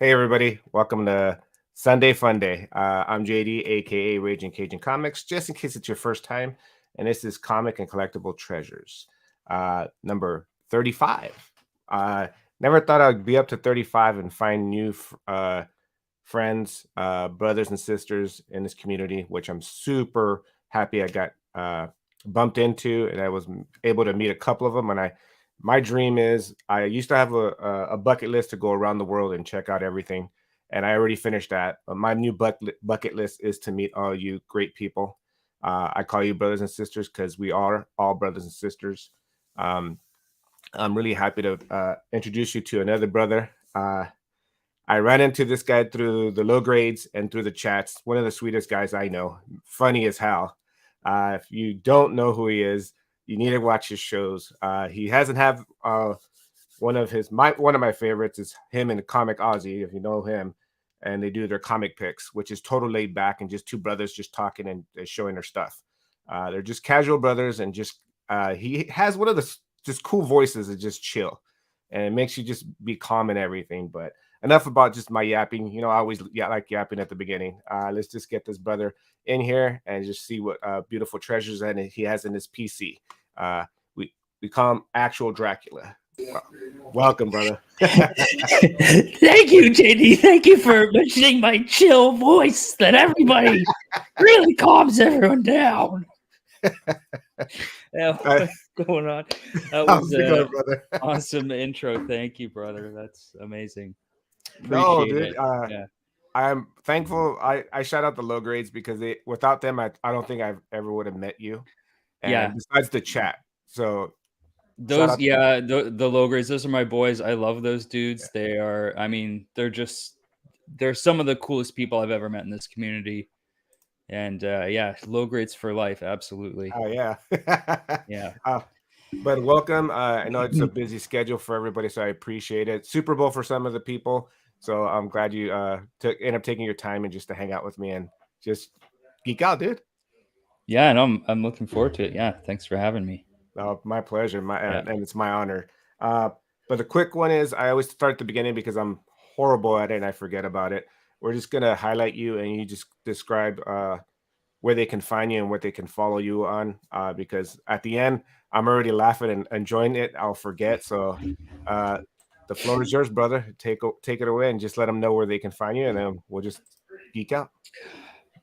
Hey everybody, welcome to Sunday Fun Day. I'm JD, aka Ragin Cajun Comics, just in case it's your first time, and this is Comic and Collectible Treasures, number 35. Never thought I'd be up to 35 and find new friends, brothers and sisters in this community, which I'm super happy I got bumped into, and I was able to meet a couple of them. And my dream is I used to have a bucket list to go around the world and check out everything, and I already finished that. But my new bucket list is to meet all you great people. I call you brothers and sisters because we are all brothers and sisters. Um, I'm really happy to introduce you to another brother. I ran into this guy through the low grades and through the chats. One of the sweetest guys I know. Funny as hell. If you don't know who he is, you need to watch his shows. He hasn't had one of my favorites is him and Comic Ozzy, if you know him, and they do their comic picks, which is total laid back and just two brothers just talking and showing their stuff. They're just casual brothers, and just he has one of the just cool voices that just chill, and it makes you just be calm and everything. But enough about just my yapping. You know, I always like yapping at the beginning. Let's just get this brother in here and just see what beautiful treasures and he has in his PC. We call him Actual Dracula. Welcome, brother. Thank you, JD. Thank you for mentioning my chill voice that everybody really calms everyone down. Yeah, what's going on? That was an awesome intro. Thank you, brother. That's amazing. Appreciate it. Yeah. I'm thankful. I shout out the low grades because without them, I don't think I ever would have met you. And besides the chat. So those, the low grades, those are my boys. I love those dudes. Yeah. They are, I mean, they're some of the coolest people I've ever met in this community. And low grades for life. Absolutely. Oh, yeah. Yeah. But welcome. I know it's a busy schedule for everybody, so I appreciate it. Super Bowl for some of the people. So I'm glad you end up taking your time and just to hang out with me and just geek out, dude. Yeah, and I'm looking forward to it. Yeah, thanks for having me. Oh, my pleasure. And it's my honor. But the quick one is I always start at the beginning because I'm horrible at it and I forget about it. We're just gonna highlight you and you just describe where they can find you and what they can follow you on. Because at the end, I'm already laughing and enjoying it. I'll forget. So the floor is yours, brother. Take it away and just let them know where they can find you, and then we'll just geek out.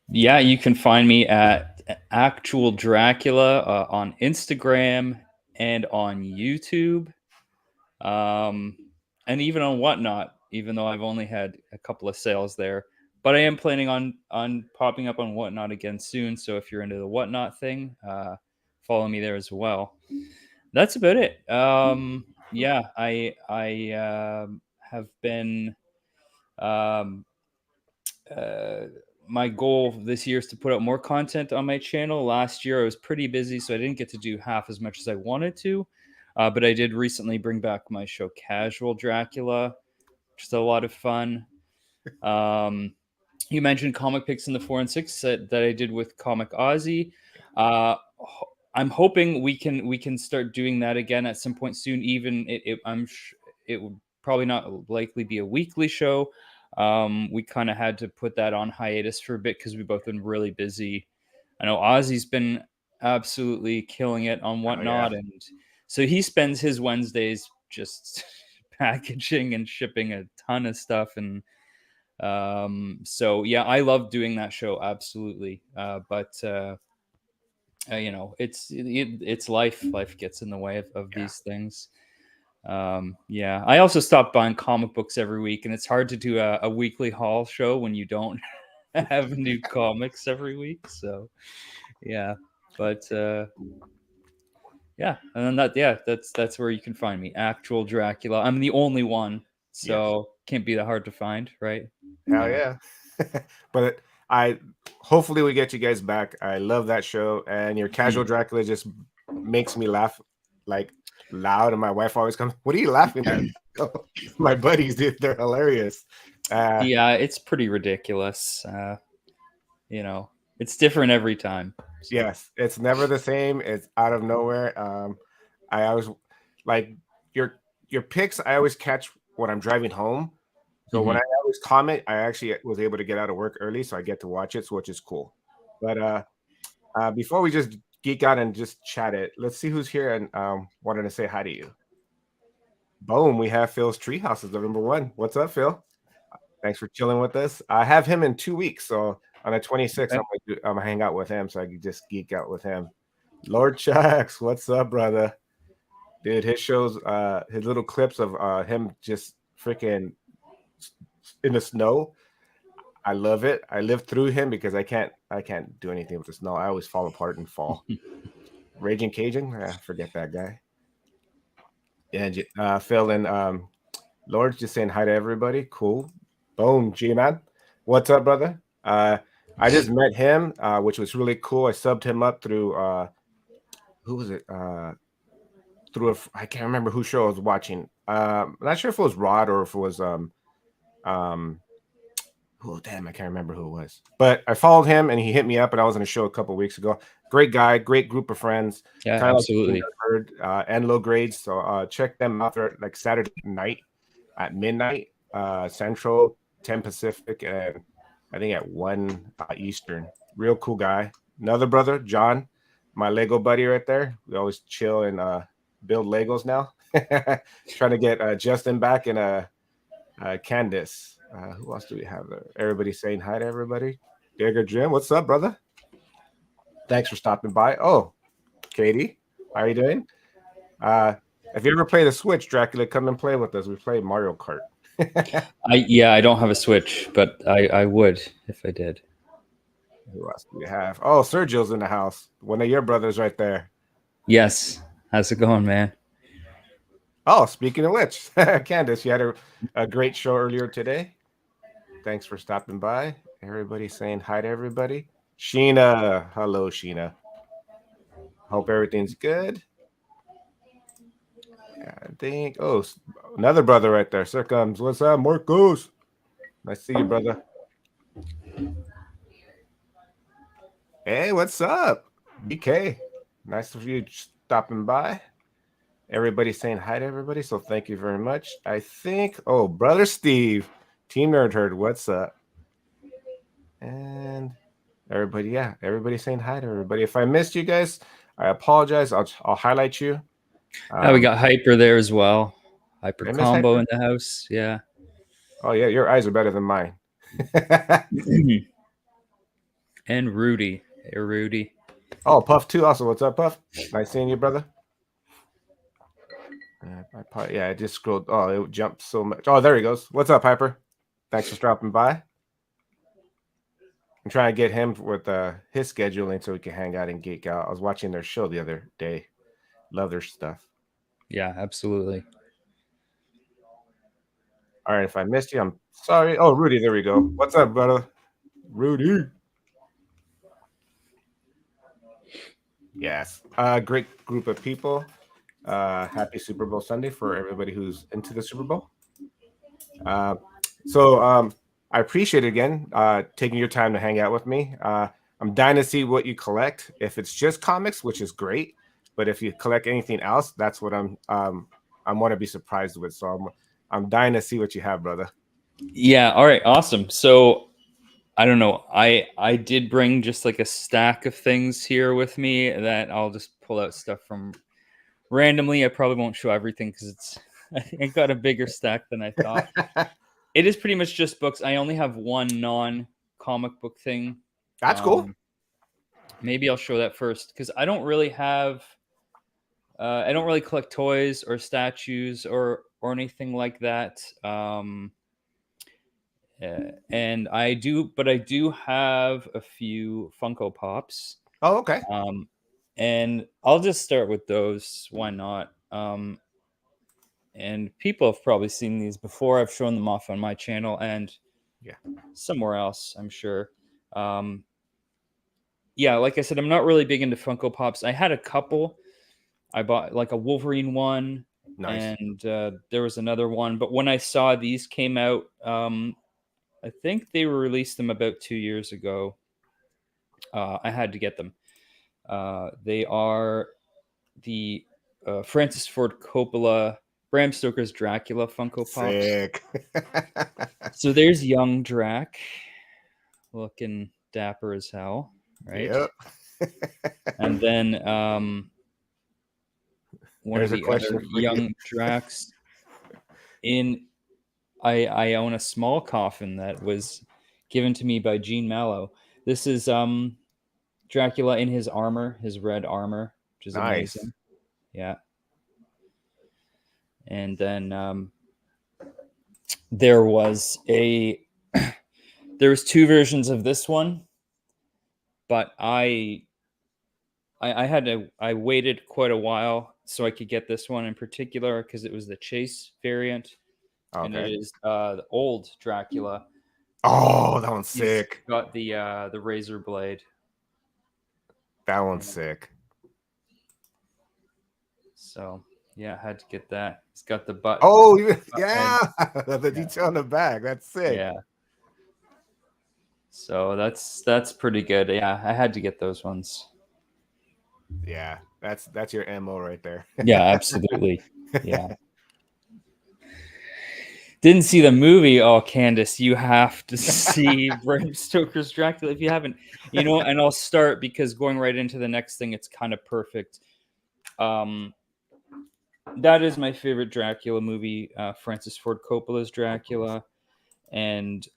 Yeah, you can find me at Actual Dracula on Instagram and on YouTube, and even on Whatnot. Even though I've only had a couple of sales there, but I am planning on popping up on Whatnot again soon. So if you're into the Whatnot thing, follow me there as well. That's about it. Yeah, I have been. My goal this year is to put out more content on my channel. Last year I was pretty busy, so I didn't get to do half as much as I wanted to. But I did recently bring back my show Casual Dracula, which is a lot of fun. You mentioned comic picks in the 4 and 6 that I did with Comic Ozzy. I'm hoping we can start doing that again at some point soon. Even it would probably not likely be a weekly show. We kind of had to put that on hiatus for a bit because we've both been really busy. I know Ozzy's been absolutely killing it on Whatnot, and so he spends his Wednesdays just packaging and shipping a ton of stuff. And so yeah, I love doing that show, absolutely. But you know, it's life gets in the way of these things. I also stopped buying comic books every week, and it's hard to do a weekly haul show when you don't have new comics every week. So yeah, but yeah, and then that's where you can find me, Actual Dracula. I'm the only one, so can't be that hard to find, right? Hell yeah. But hopefully we get you guys back. I love that show, and your Casual Dracula just makes me laugh like loud, and my wife always comes, "What are you laughing at?" My buddies, dude, they're hilarious. Yeah, it's pretty ridiculous. You know, it's different every time. So. Yes, it's never the same. It's out of nowhere. I always like your picks. I always catch when I'm driving home. So when I always comment. I actually was able to get out of work early, so I get to watch it, so which is cool. But before we just geek out and just chat it, let's see who's here and wanted to say hi to you. Boom, we have Phil's Treehouse as the number one. What's up, Phil? Thanks for chilling with us. I have him in 2 weeks, so on the 26th, Okay. I'm gonna hang out with him, so I can just geek out with him. Lord Chucks, what's up, brother? Dude, his shows, his little clips of him just freaking in the snow. I love it. I live through him because I can't do anything with the snow. I always fall apart and fall. Raging Cajun, forget that guy. And Phil and Lord's just saying hi to everybody. Cool. Boom, G-Man. What's up, brother? I just met him, which was really cool. I subbed him up through who was it? Through I can't remember whose show I was watching. I'm not sure if it was Rod or if it was oh damn, I can't remember who it was. But I followed him and he hit me up, and I was on a show a couple weeks ago. Great guy, great group of friends. Yeah, Kind of absolutely. like heard and low grades. So check them out there like Saturday night at midnight Central, 10 Pacific, and I think at 1 Eastern. Real cool guy. Another brother, John, my Lego buddy right there. We always chill and build Legos now. Trying to get Justin back and Candace. Who else do we have there? Everybody saying hi to everybody. Digger Jim, what's up, brother? Thanks for stopping by. Oh, Katie, how are you doing? If you ever play the Switch, Dracula, come and play with us. We play Mario Kart. I don't have a Switch, but I would if I did. Who else do we have? Oh, Sergio's in the house. One of your brothers right there. Yes. How's it going, man? Oh, speaking of which, Candace, you had a great show earlier today. Thanks for stopping by. Everybody saying hi to everybody. Sheena. Hello, Sheena. Hope everything's good. I think, oh, another brother right there. Circums. What's up, Marcos? Nice to see you, brother. Hey, what's up? BK. Nice of you stopping by. Everybody saying hi to everybody. So thank you very much. I think, oh, brother Steve, Team Nerd Herd, what's up? And everybody, yeah, everybody saying hi to everybody. If I missed you guys, I apologize. I'll highlight you. We got Hyper there as well. Hyper Did I miss Combo Hyper? in the house. Yeah. Oh, yeah, your eyes are better than mine. And Rudy. Hey, Rudy. Oh, Puff too. Also, what's up, Puff? Nice seeing you, brother. Yeah, I just scrolled. Oh, it jumped so much. Oh, there he goes. What's up, Hyper? Thanks for stopping by. I'm trying to get him with his scheduling so we can hang out and geek out. I was watching their show the other day. Love their stuff. Yeah, absolutely. All right, if I missed you, I'm sorry. Oh, Rudy, there we go. What's up, brother? Rudy. Yes, great group of people. Happy Super Bowl Sunday for everybody who's into the Super Bowl. So I appreciate it again, taking your time to hang out with me. I'm dying to see what you collect. If it's just comics, which is great, but if you collect anything else, that's what I want to be surprised with. So I'm dying to see what you have, brother. Yeah. All right. Awesome. So I don't know. I did bring just like a stack of things here with me that I'll just pull out stuff from randomly. I probably won't show everything because it's I got a bigger stack than I thought. It is pretty much just books. I only have one non-comic book thing. That's cool. Maybe I'll show that first because I don't really have. I don't really collect toys or statues or anything like that. And I do have a few Funko Pops. Oh, okay. And I'll just start with those. Why not? And people have probably seen these before. I've shown them off on my channel and somewhere else, I'm sure. Yeah, like I said, I'm not really big into Funko Pops. I had a couple. I bought like a Wolverine one, nice. And there was another one. But when I saw these came out, I think they released them about 2 years ago. I had to get them. They are the Francis Ford Coppola Bram Stoker's Dracula Funko Pops. Sick. So there's young Drac, looking dapper as hell, right? Yep. And then one There's of a the other question for you. young Dracs in. I own a small coffin that was given to me by Gene Mallow. This is Dracula in his armor, his red armor, which is Nice. amazing. Yeah. And then there was two versions of this one, but I waited quite a while so I could get this one in particular because it was the Chase variant, and it Okay. is the old Dracula. Oh, that one's He's sick. got the razor blade. That one's sick. So yeah, I had to get that. He's got the butt. Oh, head. yeah. The detail on the back. That's sick. Yeah. So that's pretty good. Yeah, I had to get those ones. Yeah, that's your MO right there. Yeah, absolutely. Yeah. Didn't see the movie. Oh, Candace, you have to see Bram Stoker's Dracula if you haven't. And I'll start because going right into the next thing, it's kind of perfect. That is my favorite Dracula movie, Francis Ford Coppola's Dracula, and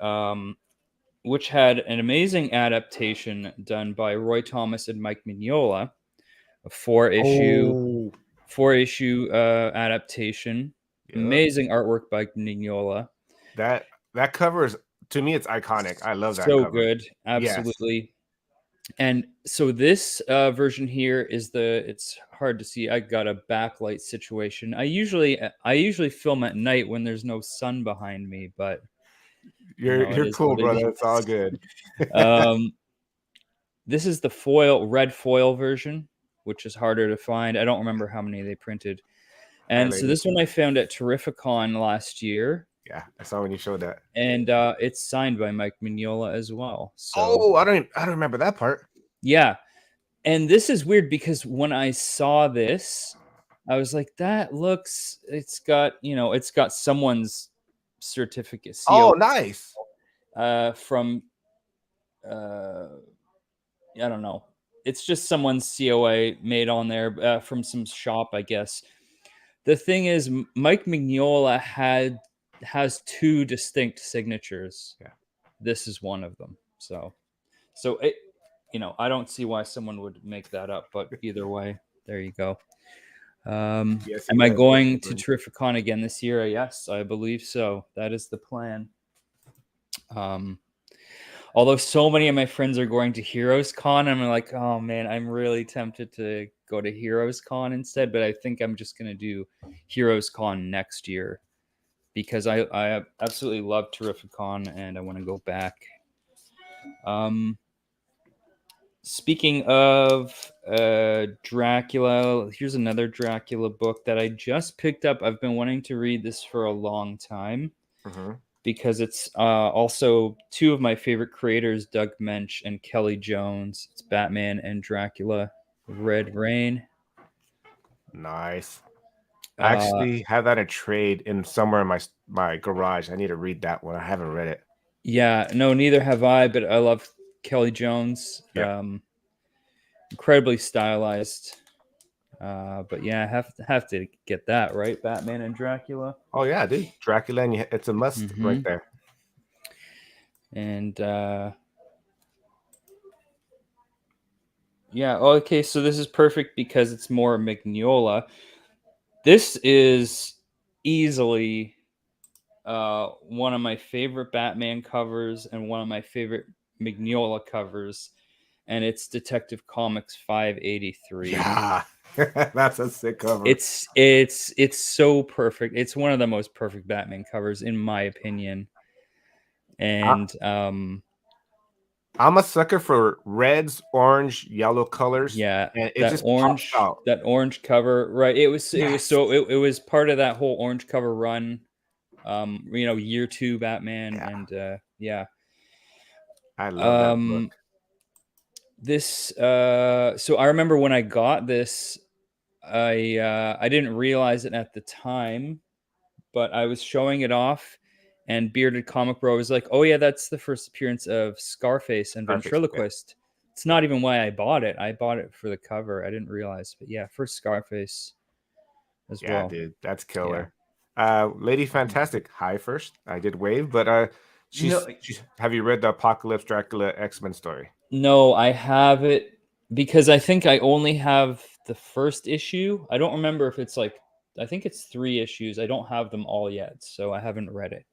which had an amazing adaptation done by Roy Thomas and Mike Mignola, a four-issue adaptation. Yep. Amazing artwork by Mignola. That cover is, to me, it's iconic. I love that So cover. good, absolutely. Yes. And so this version here is it's hard to see. I got a backlight situation. I usually film at night when there's no sun behind me, but you're cool, brother. It's all good. This is the red foil version, which is harder to find. I don't remember how many they printed. And so this one I found at Terrificon last year. Yeah, I saw when you showed that. And it's signed by Mike Mignola as well. So I don't remember that part. Yeah. And this is weird because when I saw this, I was like, it's got someone's certificate. Oh, nice. From I don't know. It's just someone's COA made on there from some shop, I guess. The thing is, Mike Mignola has two distinct signatures. Yeah. This is one of them. So it, I don't see why someone would make that up, but either way, there you go. Yes, am I going to Terrificon again this year? Yes, I believe so. That is the plan. Although so many of my friends are going to Heroes Con, I'm like, oh man, I'm really tempted to go to Heroes Con instead, but I think I'm just going to do Heroes Con next year because I absolutely love Terrificon and I want to go back. Speaking of Dracula, here's another Dracula book that I just picked up. I've been wanting to read this for a long time because it's also two of my favorite creators, Doug Mensch and Kelly Jones. It's Batman and Dracula, Red Rain. Nice. I actually have that in trade somewhere in my garage. I need to read that one. I haven't read it. Yeah, no, neither have I, but I love Kelly Jones. Yeah. Incredibly stylized. But yeah, I have to get that, right? Batman and Dracula. Oh yeah, dude. Dracula, and it's a must right there. And yeah, okay, so this is perfect because it's more Mignola. This is easily one of my favorite Batman covers and one of my favorite Mignola covers, and it's Detective Comics 583. Yeah, that's a sick cover. It's so perfect. It's one of the most perfect Batman covers in my opinion. And I'm a sucker for reds, orange, yellow colors. Yeah, and it just pops out. That orange cover, right? It was part of that whole orange cover run. Year 2 Batman, and yeah. I love that book. This so I remember when I got this, I didn't realize it at the time, but I was showing it off, and Bearded Comic Bro was like, "Oh yeah, that's the first appearance of Scarface and Scarface, yeah. Ventriloquist." It's not even why I bought it. I bought it for the cover. I didn't realize, but yeah, first Scarface as Yeah, well. dude, that's killer. Lady Fantastic, hi first. I did wave, but she's have you read the Apocalypse Dracula X-Men story? No, I have it because I think I only have the first issue. I don't remember if it's like, I think it's 3 issues. I don't have them all yet, so I haven't read it.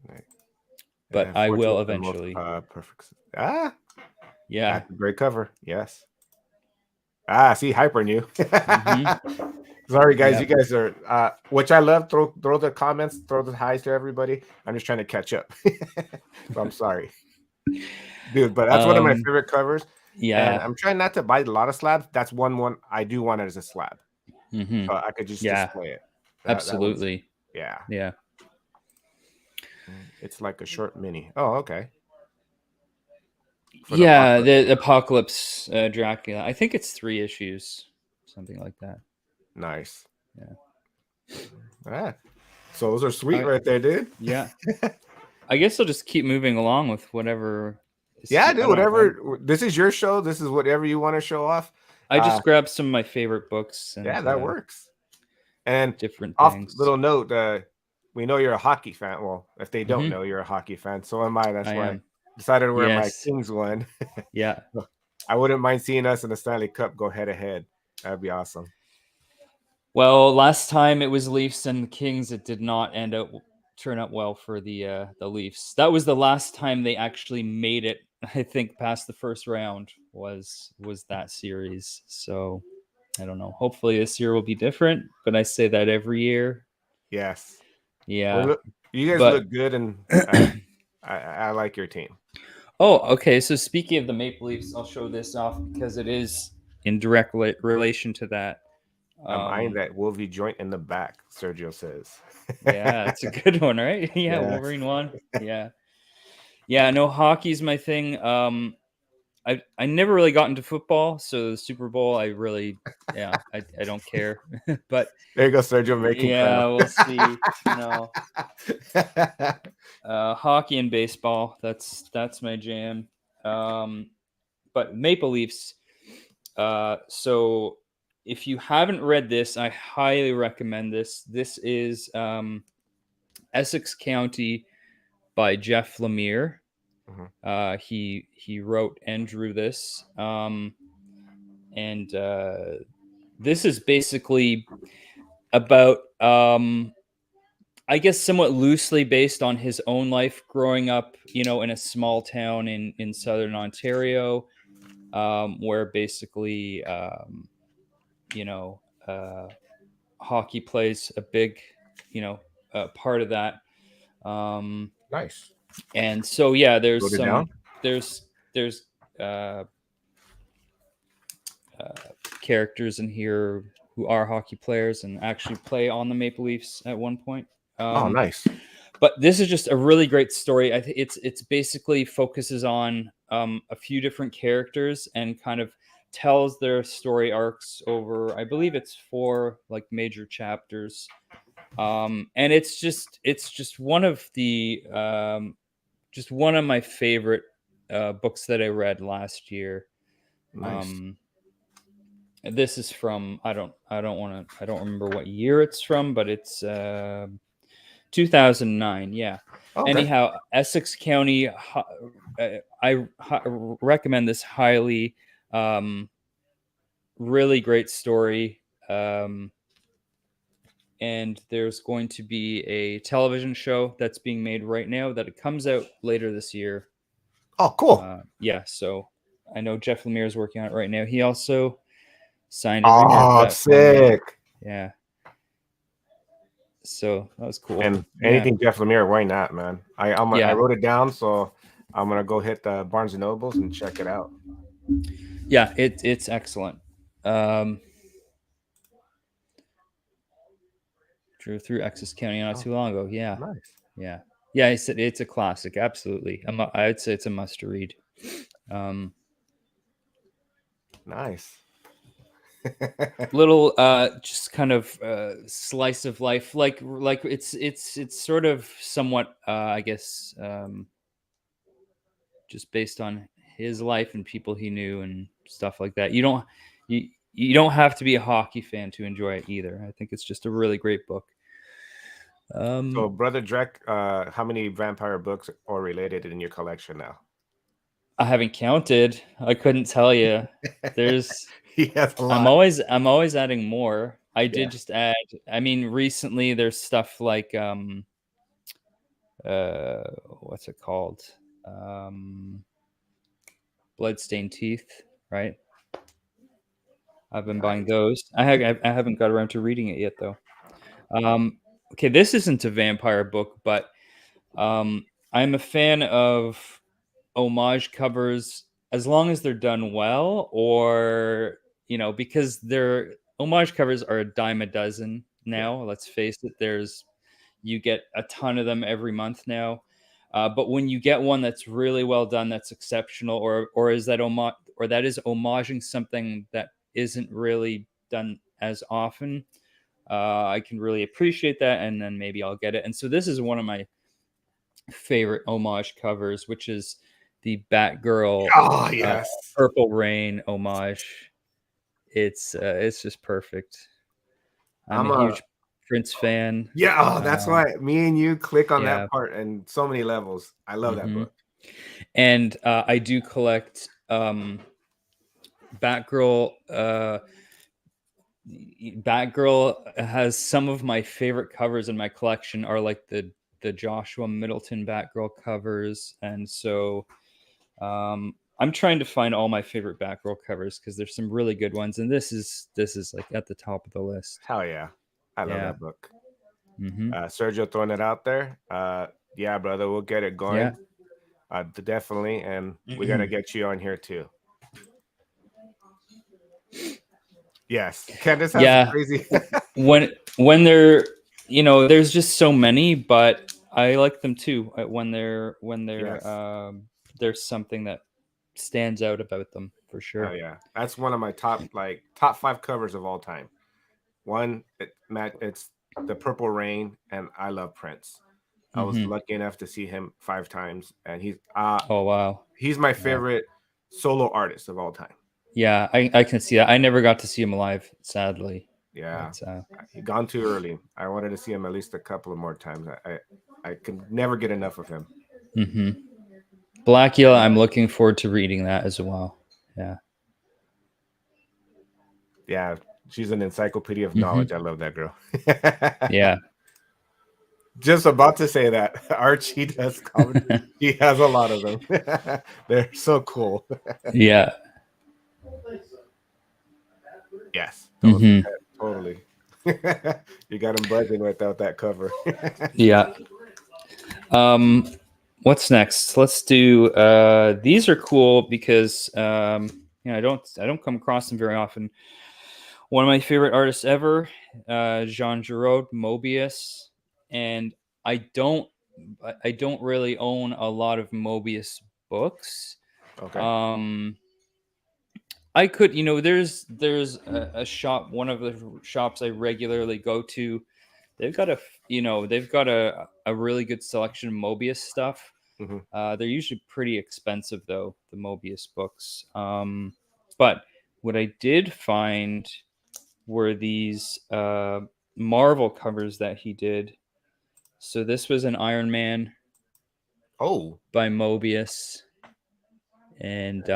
Right. But I will eventually. Perfect. Yeah. That's a great cover. Yes. See, Hyper knew. Sorry, guys. You guys are, which I love. Throw the comments, throw the highs to everybody. I'm just trying to catch up. So I'm sorry, dude. But that's one of my favorite covers. Yeah. And I'm trying not to buy a lot of slabs. That's one I do want it as a slab. So I could just display it. Absolutely. Yeah. Yeah. It's like a short mini. Oh, okay. The Apocalypse Dracula. I think it's 3 issues, something like that. Nice. Yeah. So those are sweet right there, dude. Yeah. I guess I'll just keep moving along with whatever. Yeah, dude. Whatever. This is your show. This is whatever you want to show off. I just grabbed some of my favorite books. And, yeah, that works. And different things. Off little note, we know you're a hockey fan. Well, if they don't know, you're a hockey fan. So am I. That's why I decided to wear my Kings one. Yeah. I wouldn't mind seeing us in the Stanley Cup go head to head. That'd be awesome. Well, last time it was Leafs and Kings. It did not turn out well for the Leafs. That was the last time they actually made it. I think past the first round was that series. So I don't know. Hopefully this year will be different. But I say that every year. Yes. Yeah. Well, you guys look good, and I like your team. Oh, okay. So speaking of the Maple Leafs, I'll show this off because it is in direct relation to that. I'm eyeing that Wolvie joint in the back, Sergio says. Yeah, it's a good one, right? Yeah, Wolverine one. Yeah. Yeah, no, hockey's my thing. I never really got into football, so the Super Bowl, I don't care. But there you go, Sergio making we'll see. Hockey and baseball, that's my jam. But Maple Leafs. So if you haven't read this, I highly recommend this. This is Essex County by Jeff Lemire. He wrote and drew this. And this is basically about, I guess, somewhat loosely based on his own life growing up, in a small town in southern Ontario, where basically, hockey plays a big, part of that. Nice. And so, yeah, there's characters in here who are hockey players and actually play on the Maple Leafs at one point. Nice. But this is just a really great story. I think it's basically focuses on a few different characters and kind of tells their story arcs over, I believe it's 4 like major chapters. And it's just one of the just one of my favorite books that I read last year. Nice. This is from I don't remember what year it's from, but it's 2009. Yeah. Okay. Anyhow, Essex County. I recommend this highly. Really great story. And there's going to be a television show that's being made right now that it comes out later this year. Oh, cool. Yeah. So I know Jeff Lemire is working on it right now. He also signed. Oh, sick. Yeah. So that was cool. And anything Jeff Lemire, why not, man? I wrote it down, so I'm gonna go hit the Barnes and Nobles and check it out. Yeah, it's excellent. Drew through Essex County not too long ago. Yeah. Nice. Yeah. Yeah, he said it's a classic. Absolutely. I would say it's a must read. Nice. Little just kind of slice of life, like it's sort of somewhat I guess just based on his life and people he knew and stuff like that. You don't have to be a hockey fan to enjoy it either. I think it's just a really great book. So, Brother Drek, how many vampire books are related in your collection now? I haven't counted. I couldn't tell you. There's He has a I'm lot. always adding more. I Yeah. did just add, I mean, recently there's stuff like what's it called? Bloodstained Teeth, right? I've been buying Nice. those. I haven't got around to reading it yet though. Um okay, this isn't a vampire book, but I'm a fan of homage covers as long as they're done well, or because they're homage covers are a dime a dozen Yeah. now. Let's face it, you get a ton of them every month now. But when you get one that's really well done, that's exceptional, or that is homaging something that isn't really done as often, I can really appreciate that, and then maybe I'll get it. And so this is one of my favorite homage covers, which is the Batgirl Oh, uh, yes. Purple Rain homage. It's just perfect. I'm I'm a a huge Prince fan. Yeah, oh, that's Um, why me and you click on yeah. that part in so many levels. I love that hmm book. And I do collect Batgirl. Batgirl has some of my favorite covers in my collection are like the Joshua Middleton Batgirl covers, and so I'm trying to find all my favorite Batgirl covers because there's some really good ones, and this is like at the top of the list. Hell yeah. I love Yeah. that book. hmm Sergio throwing it out there. Yeah, brother, we'll get it Yeah. going. Definitely. And we got to get you on here too. Yes. Candace has some Yeah. crazy. When there's just so many, but I like them too. When Yes. there's something that stands out about them for Oh sure. yeah. That's one of my top 5 covers of all time. One, Matt, it's the Purple Rain, and I love Prince. I was hmm lucky enough to see him 5 times, and Oh wow. he's my Yeah. favorite solo artist of all time. Yeah, I can see that. I never got to see him live, sadly. Yeah, But he gone too early. I wanted to see him at least a couple of more times. I could never get enough of him. hmm Blackula, I'm looking forward to reading that as well. Yeah. Yeah, she's an encyclopedia of hmm knowledge. I love that girl. Yeah. Just about to say that Archie does comedy. He has a lot of them. They're so cool. Yeah. Yes, those hmm totally. You got him buzzing without that cover. Yeah. What's next? Let's do these are cool because I don't come across them very often. One of my favorite artists ever, Jean Giraud, Mobius, and I don't I don't really own a lot of Mobius books. Okay. Um I could, there's a shop, one of the shops I regularly go to. They've got a really good selection of Mobius stuff. Hmm. They're usually pretty expensive though, the Mobius books. But what I did find were these Marvel covers that he did. So this was an Iron Man Oh, by Mobius, and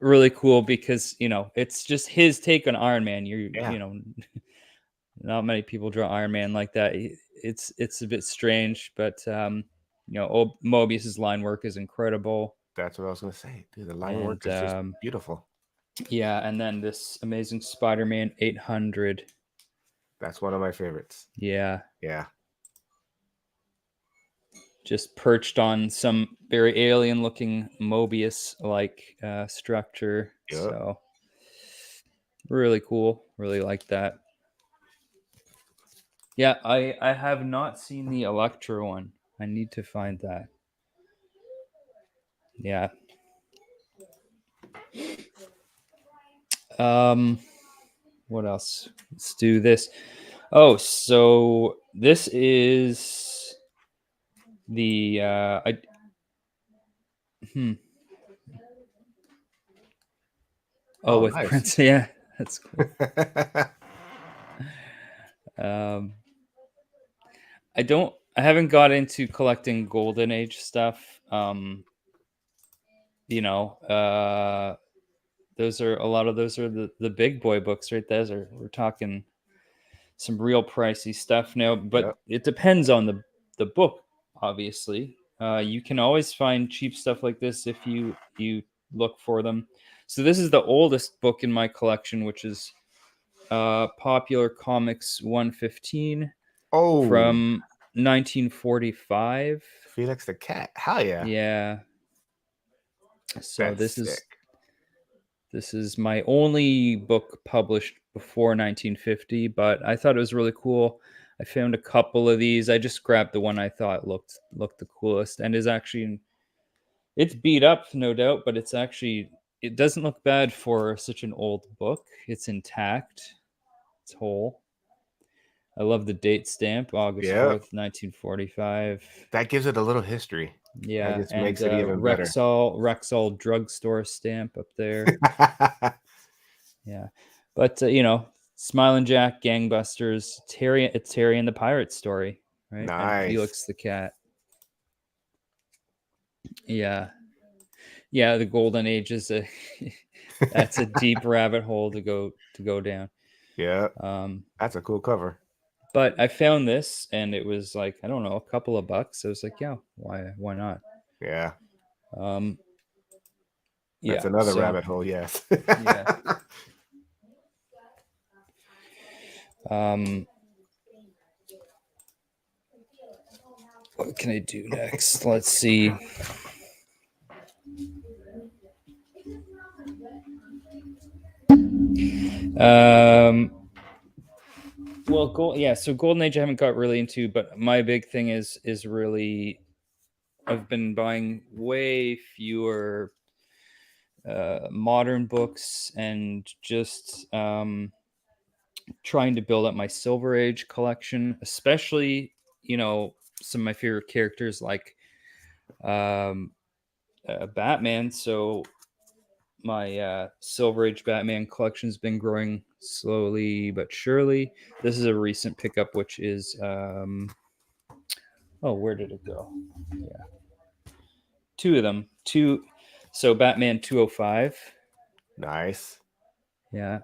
really cool because it's just his take on Iron Man. yeah, Not many people draw Iron Man like that. It's a bit strange, but Mobius's line work is incredible, that's what I was gonna say. Dude, the line work and is just beautiful. yeah, and then this amazing Spider-Man 800. That's one of my favorites. Yeah, Yeah. just perched on some very alien-looking Mobius-like structure. Yep. So really cool. Really like that. Yeah, I have not seen the Electra one. I need to find that. Yeah. Um what else? Let's do this. Oh, so this is the Oh, with nice. Prince. Yeah, that's cool. I haven't got into collecting Golden Age stuff. Those are the big boy books, right? We're talking some real pricey stuff now, but Yep. it depends on the book, obviously. You can always find cheap stuff like this if you look for them. So this is the oldest book in my collection, which is Popular Comics 115 Oh, from 1945. Felix the Cat. Hell yeah. Yeah. So That's sick. this is my only book published before 1950, but I thought it was really cool. I found a couple of these. I just grabbed the one I thought looked the coolest, and is actually, it's beat up, no doubt, but it doesn't look bad for such an old book. It's intact. It's whole. I love the date stamp, August Yeah. 4th, 1945. That gives it a little history. That Yeah, just and makes it even better. Rexall drugstore stamp up there. Yeah, but Smiling Jack, Gangbusters, it's Terry and the Pirate story, right? And Nice. Felix the Cat. Yeah, the Golden Age is that's a deep rabbit hole to go down. Yeah. That's a cool cover. But I found this, and it was like, I don't know, a couple of bucks. I was like, yeah, why not? Yeah. Yeah. That's another so, rabbit hole, yes. Yeah. What can I do next? Let's see. So Golden Age I haven't got really into, but my big thing is really, I've been buying way fewer modern books, and just trying to build up my Silver Age collection, especially some of my favorite characters like Batman. So my Silver Age Batman collection's been growing slowly but surely. This is a recent pickup, which is where did it go? Yeah, two of them. So Batman 205. Nice. Yeah,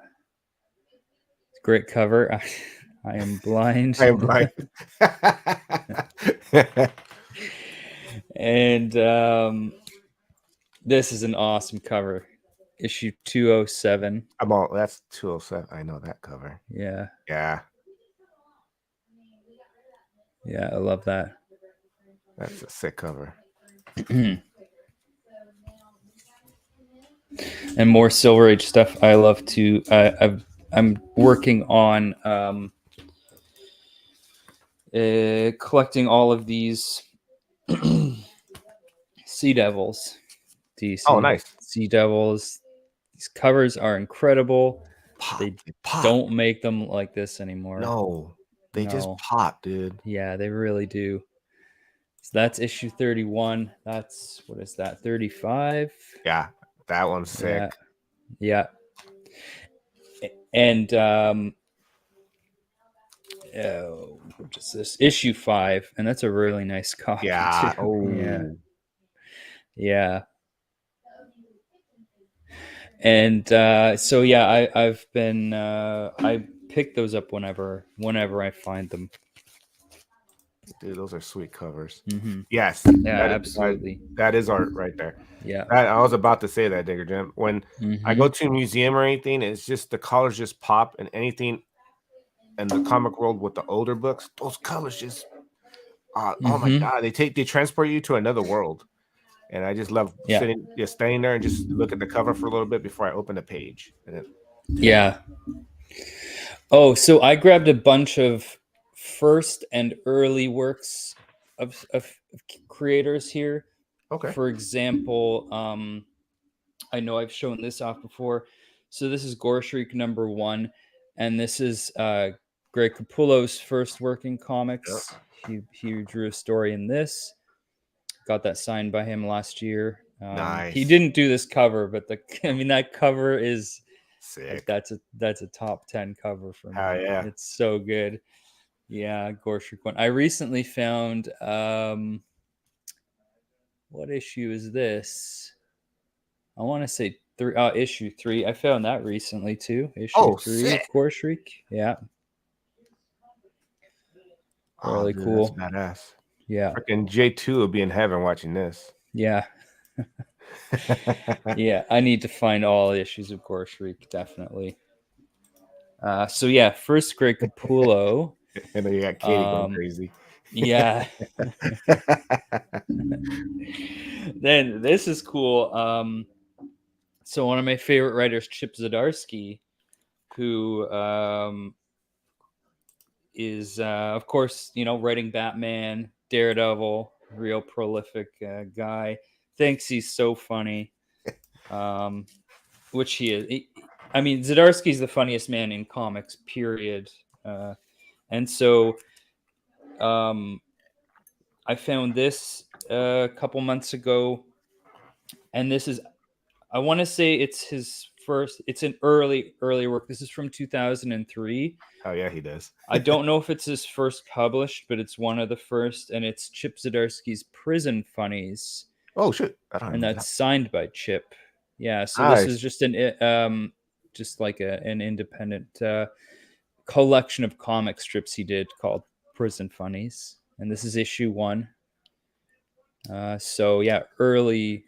great cover. I am blind. I am blind. And this is an awesome cover. Issue 207. That's 207. I know that cover. Yeah. Yeah. Yeah, I love that. That's a sick cover. And more Silver Age stuff. I love to. I'm working on collecting all of these Sea Devils. Do you see? Oh, nice. Sea Devils. These covers are incredible. They don't make them like this anymore. No, they just pop, dude. Yeah, they really do. So that's issue 31. That's, what is that, 35? Yeah, that one's sick. Yeah. And what is this? Issue 5, and that's a really nice copy. Yeah. Too. Oh. Yeah. And so yeah, I've been I pick those up whenever I find them. Dude, those are sweet covers. Mm-hmm. Yes. Yeah, absolutely. That is art right there. Yeah. I was about to say that, Digger Jim. When I go to a museum or anything, it's just the colors just pop, and anything in the comic world with the older books, those colors just oh my God, they transport you to another world. And I just love staying there and just look at the cover for a little bit before I open the page. Yeah. Oh, so I grabbed a bunch of first and early works of creators here. Okay. For example, I know I've shown this off before. So this is Gorshrik #1. And this is Greg Capullo's first work in comics. Yep. He drew a story in this. Got that signed by him last year. Nice. He didn't do this cover, but that cover is sick. Like, that's a top 10 cover for me. Oh yeah, it's so good. Yeah, Gorshik one. I recently found what issue is this? I want to say issue 3. I found that recently too. Issue 3 sick. of Gorshik. Yeah. Really dude, cool. That's badass. Yeah. Freaking J2 will be in heaven watching this. Yeah. Yeah, I need to find all issues of Gorshik, definitely. So yeah, first Greg Capullo. And then you got Katie going crazy. Yeah. Then this is cool. So one of my favorite writers, Chip Zdarsky, who is of course, writing Batman, Daredevil, real prolific guy. Thinks he's so funny, which he is. I mean, Zdarsky's the funniest man in comics, period. And so I found this a couple months ago, and this is, I want to say it's his first. It's an early work. This is from 2003. Oh yeah, he does. I don't know if it's his first published, but it's one of the first, and it's Chip Zdarsky's Prison Funnies. Oh shit! And that's signed by Chip. Yeah, so nice. This is just just like an independent collection of comic strips he did called Prison Funnies, and this is issue 1. So yeah, early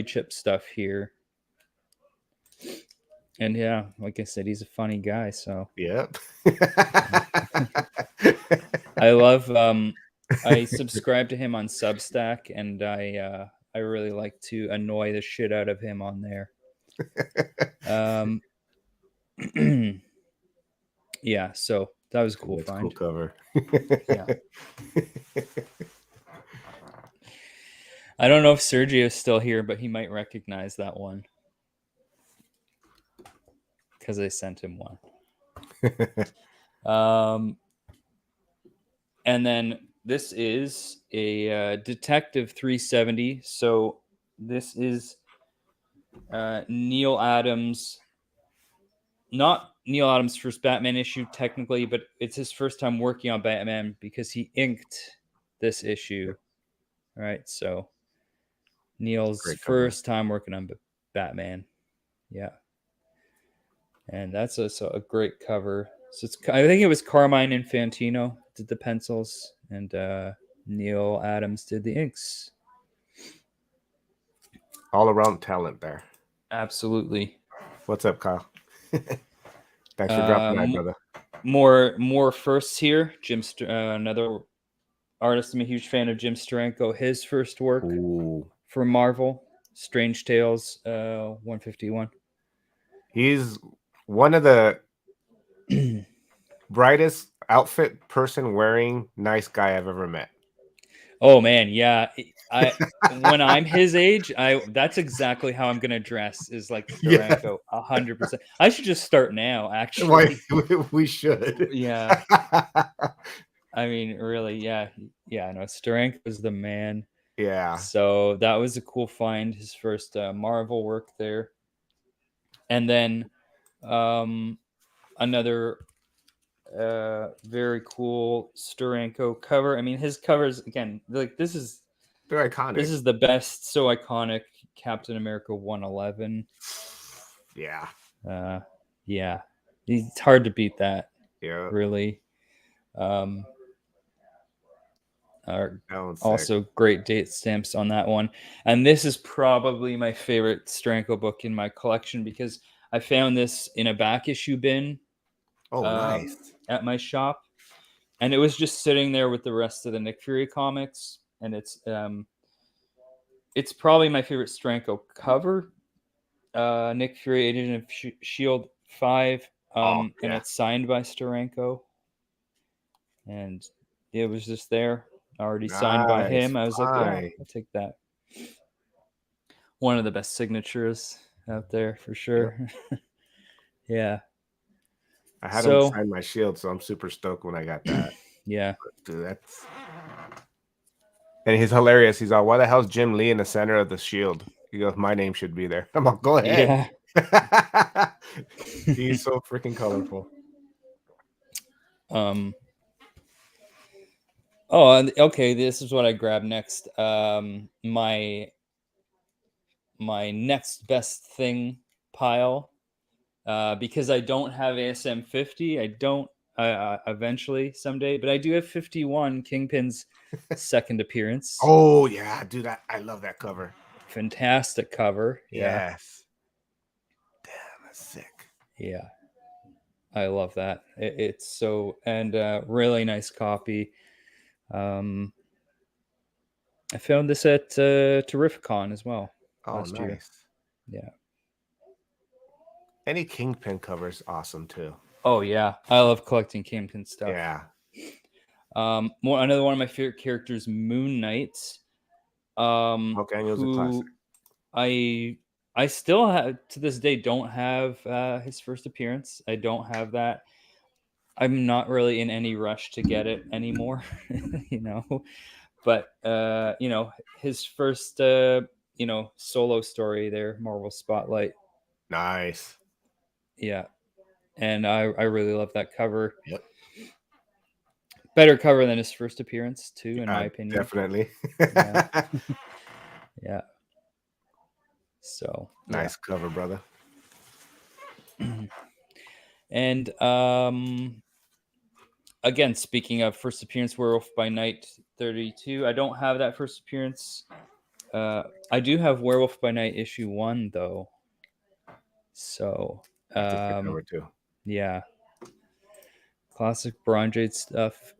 Chip stuff here. And yeah, like I said, he's a funny guy. So yep. I love. I subscribe to him on Substack, and I really like to annoy the shit out of him on there. Yeah, so that was a cool find. Cool cover. Yeah. I don't know if Sergio's still here, but he might recognize that one because I sent him one. And then this is a Detective 370. So this is Neil Adams, not Neil Adams' first Batman issue technically, but it's his first time working on Batman because he inked this issue. All right, so Neil's first time working on Batman. Yeah. And that's a great cover. So I think it was Carmine Infantino did the pencils, and Neil Adams did the inks. All around talent there. Absolutely. What's up, Kyle? Thanks for dropping by, brother. More firsts here. Another artist. I'm a huge fan of Jim Steranko. His first work for Marvel, Strange Tales 151. He's one of the brightest outfit person wearing nice guy I've ever met. Oh man, yeah. When I'm his age, that's exactly how I'm gonna dress. Is like Steranko, 100%. I should just start now. Actually, we should. Yeah. I mean, really, yeah. No, Steranko was the man. Yeah. So that was a cool find. His first Marvel work there, and then another very cool Steranko cover. I mean, his covers again, like they're iconic. This is the best, so iconic Captain America 111. Yeah. Yeah. It's hard to beat that. Yeah. Really. Also great date stamps on that one. And this is probably my favorite Steranko book in my collection because I found this in a back issue bin. Oh, nice. At my shop, and it was just sitting there with the rest of the Nick Fury comics, and it's probably my favorite Steranko cover. Nick Fury, Agent of Shield 5, and it's signed by Steranko, and it was just there, already signed by him. I was like, yeah, I'll take that. One of the best signatures out there for sure. Yep. Yeah. I had him So sign my shield, so I'm super stoked when I got that. yeah. Dude, that's and he's hilarious. He's all, why the hell's Jim Lee in the center of the shield? He goes, my name should be there. I'm like, go ahead. Yeah. He's so freaking colorful. Oh, and okay, this is what I grabbed next. My next best thing pile, because I don't have ASM 50. I don't eventually someday, but I do have 51 Kingpin's second appearance. Oh yeah, dude, I love that cover. Fantastic cover. Yeah. Yes. Damn, that's sick. Yeah. I love that. It's so, and really nice copy. I found this at Terrificon as well last year. Nice. Yeah. Any Kingpin cover is awesome too. Oh yeah, I love collecting Kingpin stuff. Yeah. Another one of my favorite characters, Moon Knight. Okay, it was a classic. I still have, to this day, don't have his first appearance. I don't have that. I'm not really in any rush to get it anymore, you know. But you know, his first you know, solo story there, Marvel Spotlight. Nice. Yeah. And I really love that cover. Yep. Better cover than his first appearance, too, in my opinion. Definitely. Yeah. Yeah. So nice cover, brother. And again, speaking of first appearance, Werewolf by Night 32. I don't have that first appearance. I do have Werewolf by Night issue 1 though. So That's a good cover too. Yeah. Classic Bronze Jade stuff.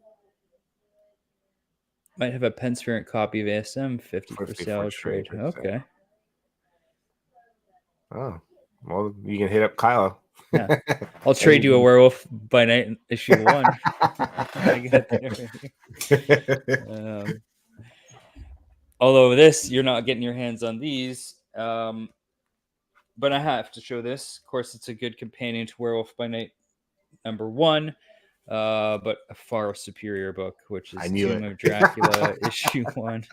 Might have a Penspheric copy of ASM 50 for sale trade. Okay. Oh, well, you can hit up Kyle. Yeah. I'll trade you a Werewolf by Night issue 1. I got there. Although this, you're not getting your hands on these. But I have to show this. Of course, it's a good companion to Werewolf by Night #1. But a far superior book, which is Tomb of Dracula issue 1.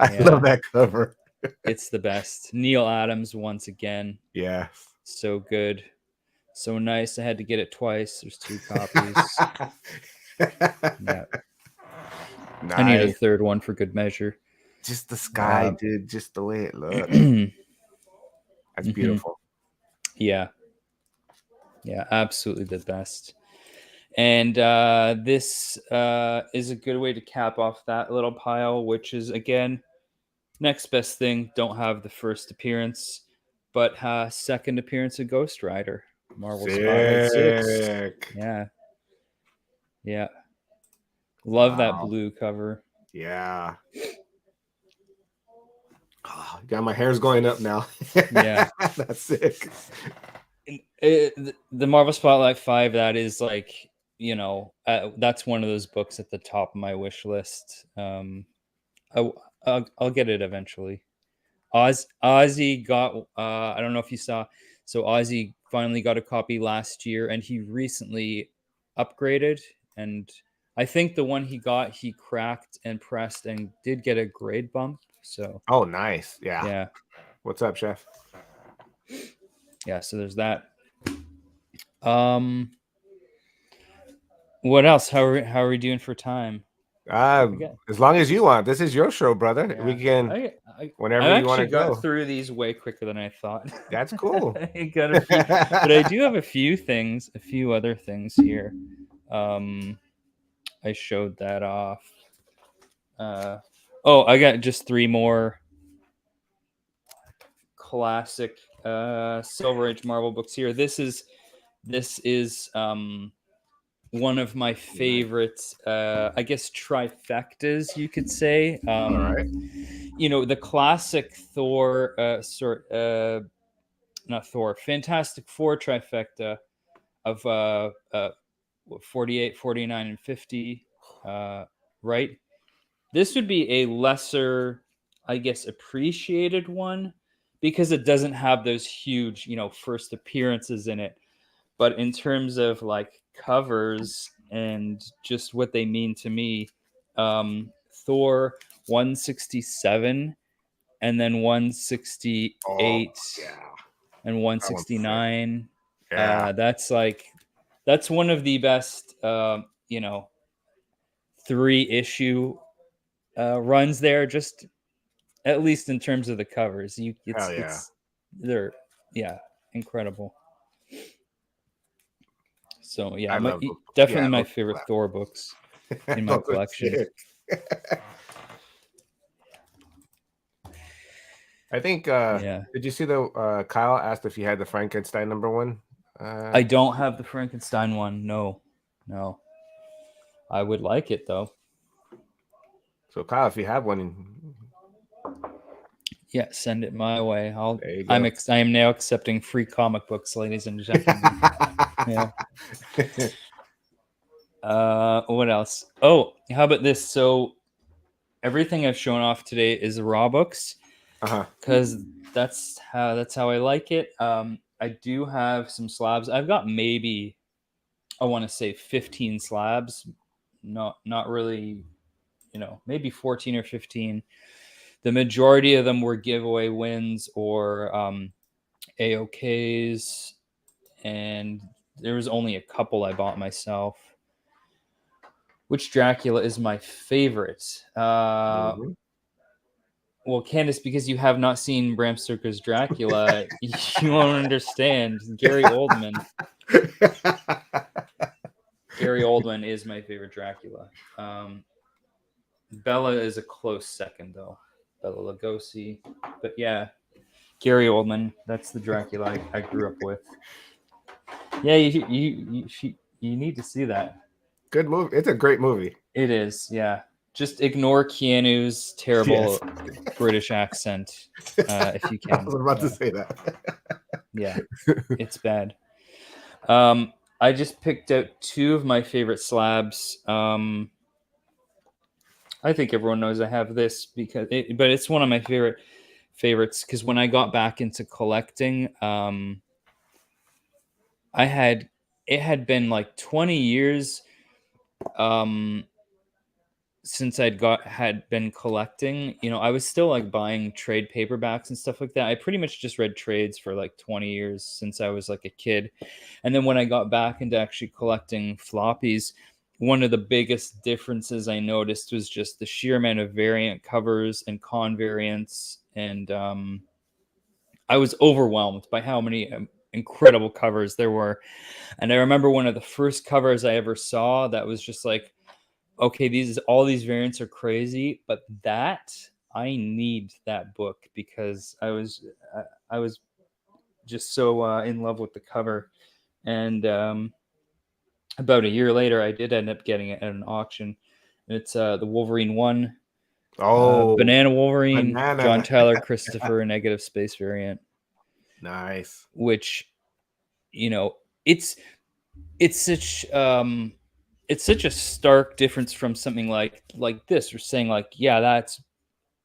I love that cover. It's the best. Neil Adams once again. Yeah. So good. So nice. I had to get it twice. There's 2 copies. Yeah. Nice. I need a third one for good measure. Just the sky, dude. Just the way it looks. That's beautiful. Yeah. Yeah, absolutely the best. And this is a good way to cap off that little pile, which is, again, next best thing. Don't have the first appearance, but second appearance of Ghost Rider. Marvel Spotlight 6. Yeah. Yeah. Love that blue cover. Yeah. Oh, got my hair's going up now. Yeah. That's sick. The Marvel Spotlight 5, that is like, you know, that's one of those books at the top of my wish list. I'll get it eventually. Ozzy got, I don't know if you saw, so Ozzy finally got a copy last year, and he recently upgraded, and I think the one he got, he cracked and pressed and did get a grade bump. So nice. Yeah. What's up, Chef? Yeah, so there's that. What else? How are we doing for time? As long as you want. This is your show, brother. Yeah. We can whenever you want to go. I got through these way quicker than I thought. That's cool. I got a few, but I do have a few other things here. I showed that off. I got just 3 more classic Silver Age Marvel books here. This is one of my favorite, I guess, trifectas, you could say. All right. You know, the classic Thor, not Thor, Fantastic Four trifecta of 48, 49, and 50, right? This would be a lesser, I guess, appreciated one because it doesn't have those huge, you know, first appearances in it. But in terms of like covers and just what they mean to me, Thor 167 and then 168 Oh yeah, and that one's sick. 169. Yeah, That's one of the best, 3-issue runs there. Just at least in terms of the covers, hell yeah. they're incredible. So yeah, I love those. definitely Yeah, my those favorite slap. Thor books in my Those are collection. sick. I think. Yeah, Did you see the Kyle asked if you had the Frankenstein #1? I don't have the Frankenstein one. No, I would like it though. So Kyle, if you have one, Yeah, send it my way. there you go. I am now accepting free comic books, ladies and gentlemen. Yeah. What else? Oh, how about this? So everything I've shown off today is raw books Uh-huh. because that's how I like it. I do have some slabs. I've got maybe, I want to say 15 slabs. Not really, maybe 14 or 15. The majority of them were giveaway wins or AOKs, and there was only a couple I bought myself. Which Dracula is my favorite? Mhm. Well, Candace, because you have not seen Bram Stoker's Dracula, you won't understand. Gary Oldman. Gary Oldman is my favorite Dracula. Bella is a close second, though. Bella Lugosi. But yeah, Gary Oldman. That's the Dracula I grew up with. Yeah, you need to see that. Good movie. It's a great movie. It is, yeah. Just ignore Keanu's terrible British accent if you I can. was about to say that. Yeah, it's bad. I just picked out 2 of my favorite slabs. I think everyone knows I have this but it's one of my favorites because when I got back into collecting, it had been like 20 years since had been collecting. I was still like buying trade paperbacks and stuff like that. I pretty much just read trades for like 20 years since I was like a kid. And then when I got back into actually collecting floppies, one of the biggest differences I noticed was just the sheer amount of variant covers and con variants. And I was overwhelmed by how many incredible covers there were. And I remember one of the first covers I ever saw that was just like, okay, all these variants are crazy, but I need that book because I was just so in love with the cover. And about a year later, I did end up getting it at an auction. It's the Wolverine 1, Oh, Banana Wolverine, John banana. Tyler Christopher negative space variant, Nice. which it's it's such it's such a stark difference from something like this. We're saying like, yeah, that's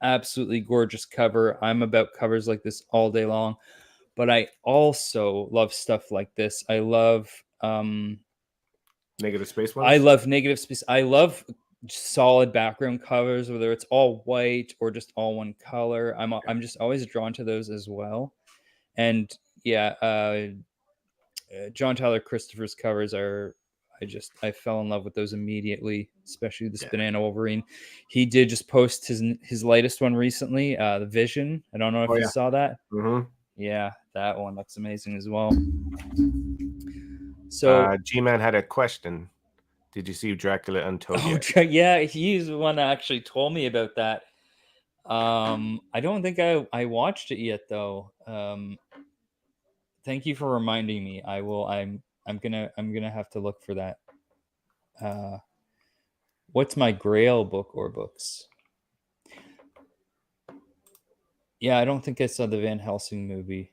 absolutely gorgeous cover. I'm about covers like this all day long, but I also love stuff like this. Negative space I ones. love negative space. I love solid background covers, whether it's all white or just all one color. I'm just always drawn to those as well. And yeah, John Tyler Christopher's covers are. I fell in love with those immediately, especially this Yeah. Banana Wolverine. He did just post his latest one recently, the Vision. I don't know if Oh you yeah. saw that. Mm-hmm. Yeah, that one looks amazing as well. So, G-Man had a question. Did you see Dracula Untold yet? yeah, he's the one that actually told me about that. I don't think I watched it yet though. Thank you for reminding me. I will. I'm gonna have to look for that. What's my Grail book or books? Yeah, I don't think I saw the Van Helsing movie.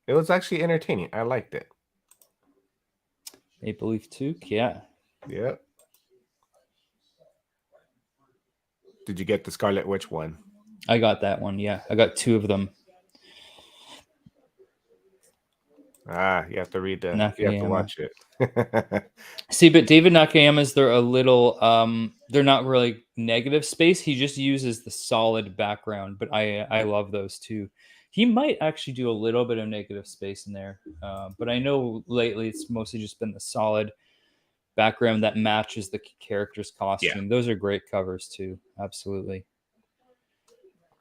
It was actually entertaining. I liked it. Maple Leaf Toque, yeah. Yep. Did you get the Scarlet Witch one? I got that one, yeah. I got 2 of them. You have to read the. You have to Nakayama. watch it. See, but David Nakayama's they're a little they're not really negative space. He just uses the solid background, but I love those too. He might actually do a little bit of negative space in there, but I know lately it's mostly just been the solid background that matches the character's costume. Those are great covers too. Absolutely.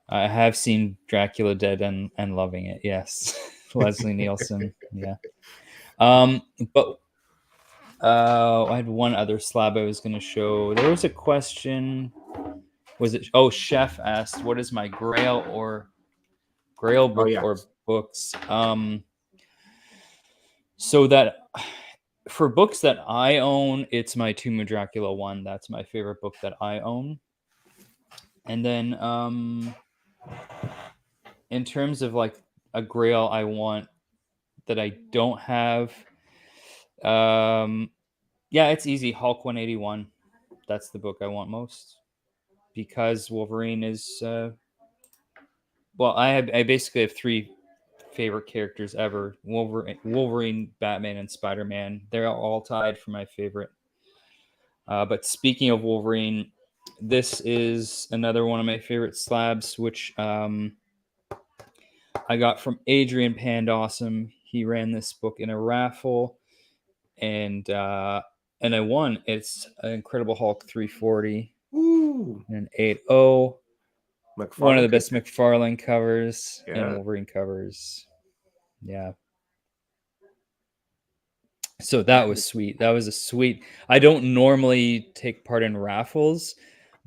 I have seen Dracula Dead and loving it. Yes, Leslie Nielsen. Yeah. But I had one other slab I was going to show. There was a question. Was it? Oh, Chef asked, "What is my Grail book yeah. or books?" So that for books that I own, it's my Tomb of Dracula 1. That's my favorite book that I own. And then in terms of like a Grail I want that I don't have, yeah, it's easy. Hulk 181. That's the book I want most because Wolverine is. Well, I basically have three favorite characters ever: Wolverine, Batman, and Spider-Man. They're all tied for my favorite. But speaking of Wolverine, this is another one of my favorite slabs, which I got from Adrian Pandawesome. He ran this book in a raffle, and I won. It's an Incredible Hulk 340 and 8.0. One of the best McFarlane covers and Wolverine covers. Yeah. So that was sweet. That was a sweet. I don't normally take part in raffles,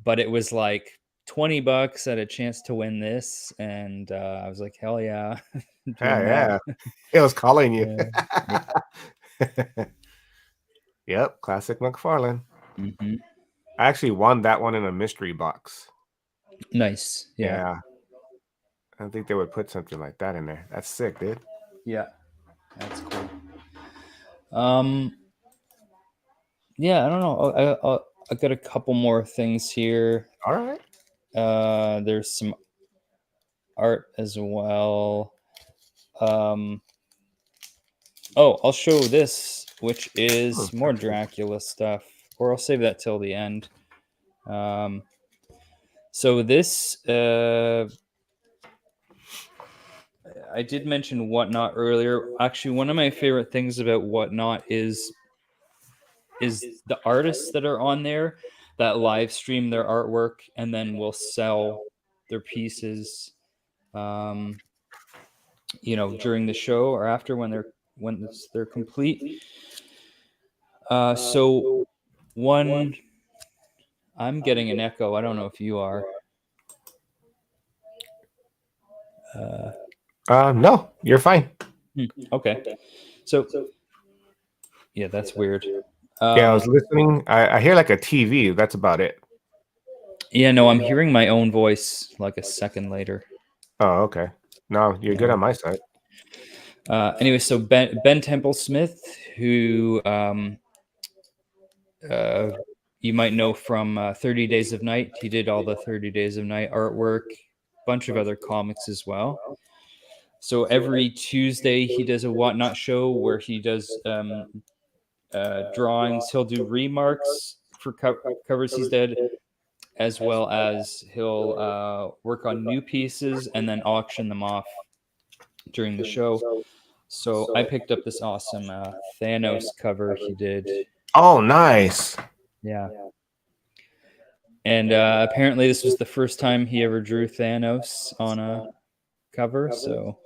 but it was like $20 at a chance to win this, and I was like, hell yeah, I'm doing that. It was calling you. Yeah. Yep, classic McFarlane. Mm-hmm. I actually won that one in a mystery box. Nice. Yeah. I think they would put something like that in there. That's sick, dude. Yeah, that's cool. Yeah, I don't know. I got a couple more things here. All right. There's some art as well. I'll show this, which is more Dracula stuff, or I'll save that till the end. So this, I did mention Whatnot earlier. Actually, one of my favorite things about Whatnot is the artists that are on there that live stream their artwork and then will sell their pieces, during the show or after when they're complete. So one, I'm getting an echo. I don't know if you are. No, you're fine. Okay. So, yeah, that's weird. I was listening. I hear like a TV. That's about it. Yeah, no, I'm hearing my own voice like a second later. Oh, okay. No, you're good on my side. Anyway, so Ben Temple Smith, who you might know from 30 Days of Night. He did all the 30 Days of Night artwork, bunch of other comics as well. So every Tuesday he does a Whatnot show where he does drawings. He'll do remarks for covers he's did, as well as he'll work on new pieces and then auction them off during the show. So I picked up this awesome Thanos cover he did. Oh, nice. Yeah. And apparently this was the first time he ever drew Thanos on a cover, so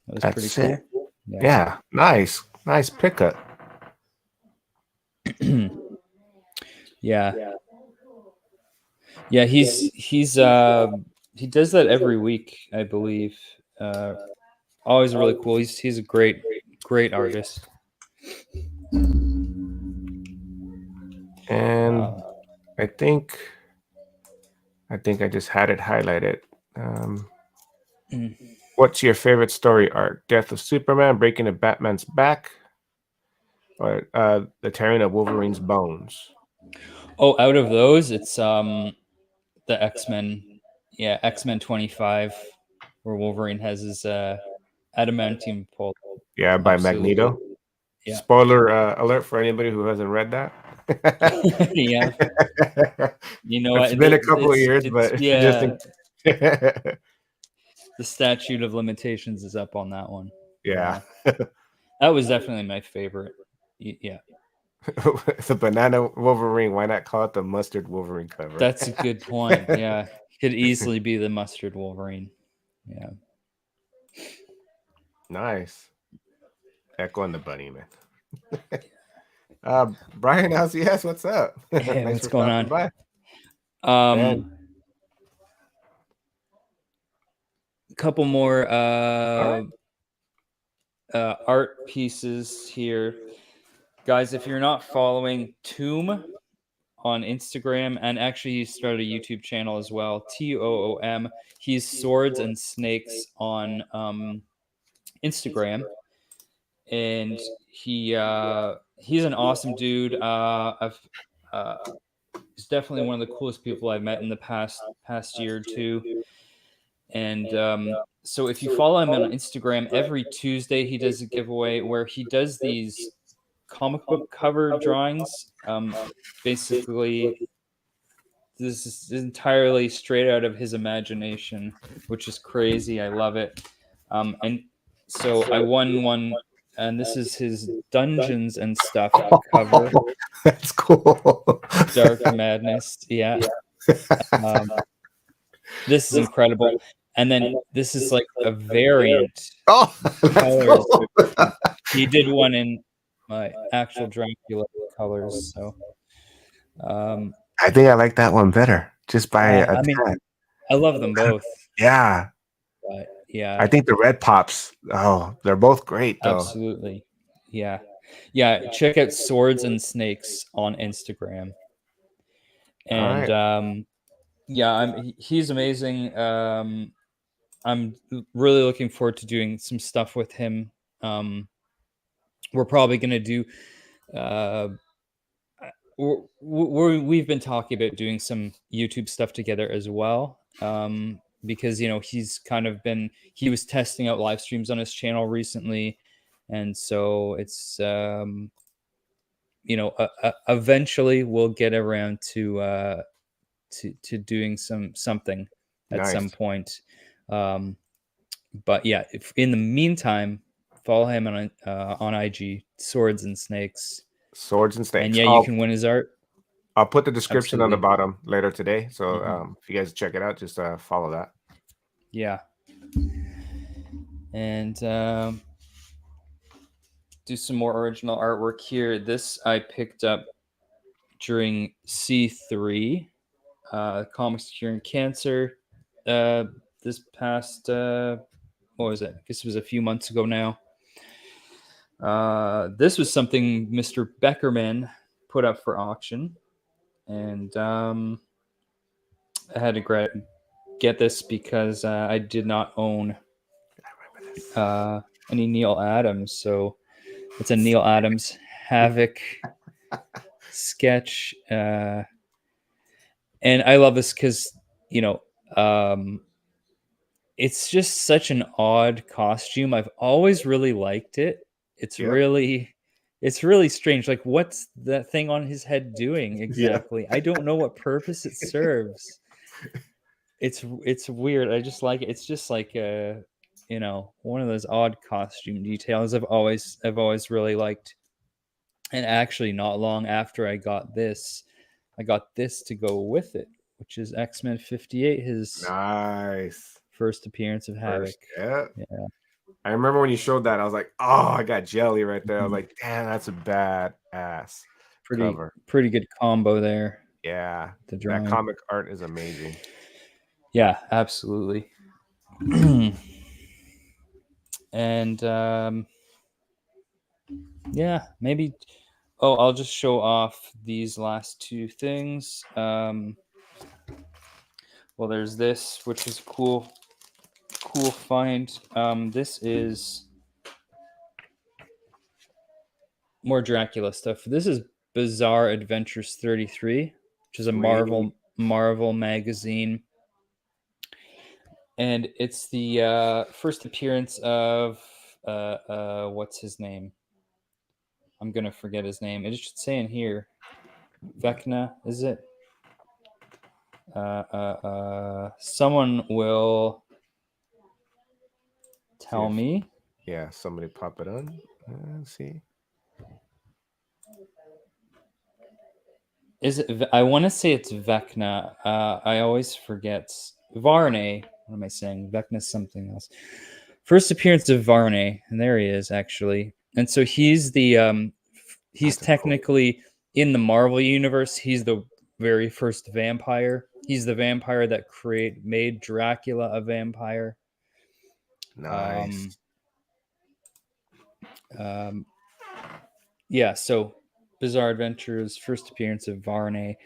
that was pretty sick. Cool. Yeah, nice pickup. Yeah, he does that every week, I believe. Always really cool. He's a great artist. And I think I just had it highlighted. What's your favorite story arc? Death of Superman, breaking of Batman's back, or the tearing of Wolverine's bones? Oh, out of those, it's the X-Men. Yeah, X-Men 25, where Wolverine has his adamantium pole. Yeah, by Absolutely. Magneto. Yeah. Spoiler alert for anybody who hasn't read that. Yeah. You know, It's been a couple of years, it's but just yeah. in The statute of limitations is up on that one. yeah. That was definitely my favorite. Yeah. The banana Wolverine. Why not call it the mustard Wolverine cover? That's a good point. Yeah. Could easily be the mustard Wolverine. Yeah. Nice. Echo and the bunny, man. Brian LCS, what's up? Hey, Thanks what's for going stopping by. on? Man, Couple more all right. art pieces here. Guys, if you're not following Tomb on Instagram, and actually he started a YouTube channel as well, TOOM. He's Swords and Snakes on Instagram, and he's an awesome dude. He's definitely one of the coolest people I've met in the past year or two. And so if you follow him on Instagram, every Tuesday he does a giveaway where he does these comic book cover drawings. Basically, this is entirely straight out of his imagination, which is crazy. I love it. And so I won one, and this is his Dungeons and Stuff cover. That's cool. Dark Madness. Yeah. This is incredible. And then this is like a variant. Oh, that's cool. He did one in my Actual Dracula colors. So I think I like that one better, just by a I mean, tad. I love them both. Yeah. But yeah. I think the red pops. Oh, they're both great though. Absolutely. Yeah. Yeah. Check out Swords and Snakes on Instagram. And yeah, he's amazing. I'm really looking forward to doing some stuff with him. We're probably going to do we've been talking about doing some YouTube stuff together as well. Because he's kind of he was testing out live streams on his channel recently, and so it's eventually we'll get around to doing something at some point. But yeah, if in the meantime, follow him on IG, Swords and Snakes. Swords and Snakes. And yeah, you can win his art. I'll put the description on the bottom later today. So if you guys check it out, just follow that. Yeah. And do some more original artwork here. This I picked up during C3, Comics Curing Cancer. This past, what was it? I guess it was a few months ago now. This was something Mr. Beckerman put up for auction. And I had to get this because I did not own any Neil Adams. So it's a Neil Adams Havoc sketch. And I love this because, it's just such an odd costume. I've always really liked it. It's really strange. Like, what's that thing on his head doing exactly? I don't know what purpose it serves. It's weird. I just like it. It's just like one of those odd costume details I've always really liked. And actually, not long after I got this to go with it, which is X-Men 58, his nice first appearance of Havoc. Yeah. I remember when you showed that, I was like, oh, I got jelly right there. I was like, damn, that's a bad ass cover. Pretty good combo there. Yeah. That comic art is amazing. Yeah, absolutely. And yeah, maybe I'll just show off these last two things. Well, there's this, which is cool find. This is more Dracula stuff. This is Bizarre Adventures 33, which is a Marvel magazine. And it's the first appearance of what's his name? I'm gonna forget his name. It should say in here. Vecna, is it? Someone will tell me. Yeah, somebody pop it on. Let's see. Is it? I want to say it's Vecna. I always forget. Varney. What am I saying? Vecna's something else. First appearance of Varney, and there he is actually. And so he's the he's technically in the Marvel universe. He's the very first vampire. He's the vampire that made Dracula a vampire. Nice. Yeah, so Bizarre Adventures, first appearance of Varney.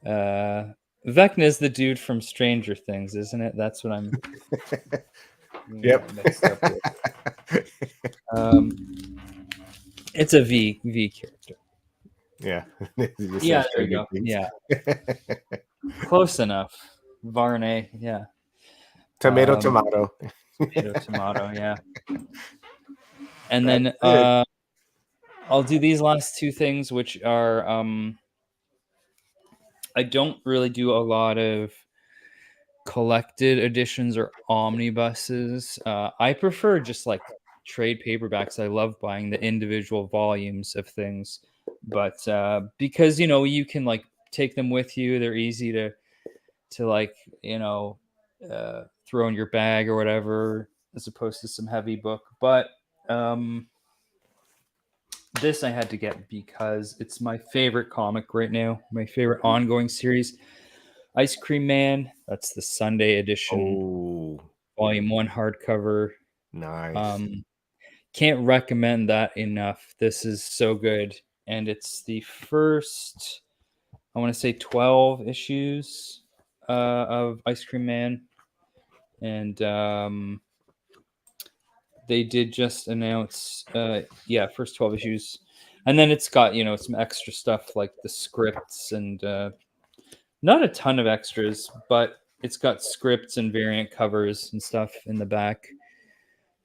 Vecna is the dude from Stranger Things, isn't it? That's what I'm mixed up with. It's a V character. Yeah. Yeah, there you go. Yeah. Close enough. Varney, yeah. Tomato, yeah. And then I'll do these last two things, which are I don't really do a lot of collected editions or omnibuses. I prefer just like trade paperbacks. I love buying the individual volumes of things, but because you can like take them with you, they're easy to like throw in your bag or whatever, as opposed to some heavy book. But this I had to get because it's my favorite comic right now, my favorite ongoing series. Ice Cream Man. That's the Sunday edition. Oh, Volume 1 hardcover. Nice. Can't recommend that enough. This is so good. And it's the first, I want to say 12 issues of Ice Cream Man. And they did just announce, first 12 issues. And then it's got, some extra stuff like the scripts and not a ton of extras, but it's got scripts and variant covers and stuff in the back.